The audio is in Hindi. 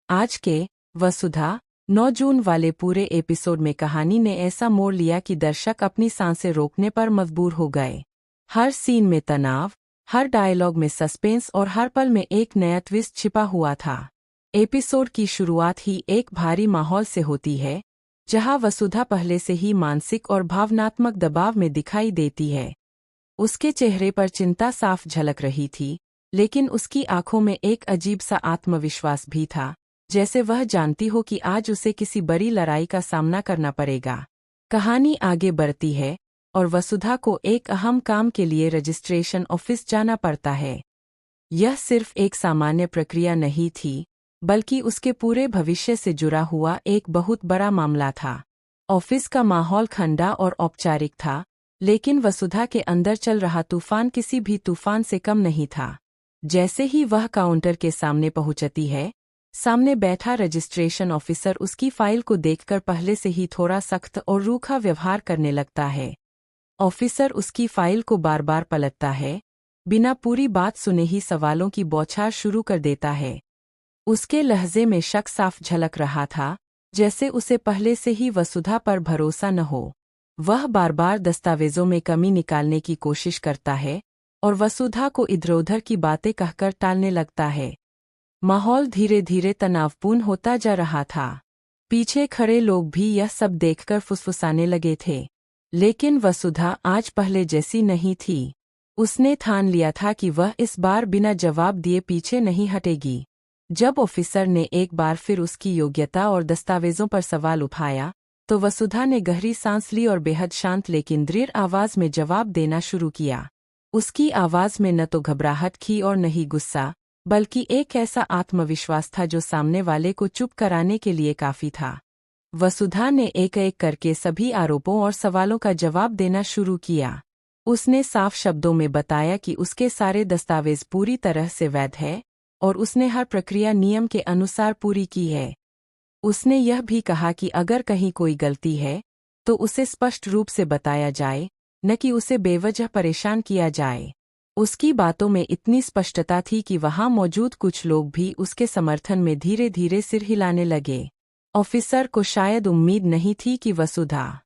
आज के वसुधा 9 जून वाले पूरे एपिसोड में कहानी ने ऐसा मोड़ लिया कि दर्शक अपनी सांसें रोकने पर मजबूर हो गए। हर सीन में तनाव, हर डायलॉग में सस्पेंस और हर पल में एक नया ट्विस्ट छिपा हुआ था। एपिसोड की शुरुआत ही एक भारी माहौल से होती है, जहां वसुधा पहले से ही मानसिक और भावनात्मक दबाव में दिखाई देती है। उसके चेहरे पर चिंता साफ झलक रही थी, लेकिन उसकी आंखों में एक अजीब सा आत्मविश्वास भी था, जैसे वह जानती हो कि आज उसे किसी बड़ी लड़ाई का सामना करना पड़ेगा। कहानी आगे बढ़ती है और वसुधा को एक अहम काम के लिए रजिस्ट्रेशन ऑफिस जाना पड़ता है। यह सिर्फ एक सामान्य प्रक्रिया नहीं थी, बल्कि उसके पूरे भविष्य से जुड़ा हुआ एक बहुत बड़ा मामला था। ऑफिस का माहौल ठंडा और औपचारिक था, लेकिन वसुधा के अंदर चल रहा तूफान किसी भी तूफान से कम नहीं था। जैसे ही वह काउंटर के सामने पहुंचती है, सामने बैठा रजिस्ट्रेशन ऑफिसर उसकी फाइल को देखकर पहले से ही थोड़ा सख्त और रूखा व्यवहार करने लगता है। ऑफिसर उसकी फाइल को बार बार पलटता है, बिना पूरी बात सुने ही सवालों की बौछार शुरू कर देता है। उसके लहजे में शक साफ झलक रहा था, जैसे उसे पहले से ही वसुधा पर भरोसा न हो। वह बार बार दस्तावेजों में कमी निकालने की कोशिश करता है और वसुधा को इधर-उधर की बातें कहकर टालने लगता है। माहौल धीरे धीरे तनावपूर्ण होता जा रहा था। पीछे खड़े लोग भी यह सब देखकर फुसफुसाने लगे थे, लेकिन वसुधा आज पहले जैसी नहीं थी। उसने ठान लिया था कि वह इस बार बिना जवाब दिए पीछे नहीं हटेगी। जब ऑफिसर ने एक बार फिर उसकी योग्यता और दस्तावेजों पर सवाल उठाया, तो वसुधा ने गहरी सांस ली और बेहद शांत लेकिन दृढ़ आवाज में जवाब देना शुरू किया। उसकी आवाज में न तो घबराहट थी और न ही गुस्सा, बल्कि एक ऐसा आत्मविश्वास था जो सामने वाले को चुप कराने के लिए काफी था। वसुधा ने एक एक करके सभी आरोपों और सवालों का जवाब देना शुरू किया। उसने साफ शब्दों में बताया कि उसके सारे दस्तावेज पूरी तरह से वैध है और उसने हर प्रक्रिया नियम के अनुसार पूरी की है। उसने यह भी कहा कि अगर कहीं कोई गलती है, तो उसे स्पष्ट रूप से बताया जाए, न कि उसे बेवजह परेशान किया जाए। उसकी बातों में इतनी स्पष्टता थी कि वहां मौजूद कुछ लोग भी उसके समर्थन में धीरे धीरे सिर हिलाने लगे। ऑफिसर को शायद उम्मीद नहीं थी कि वसुधा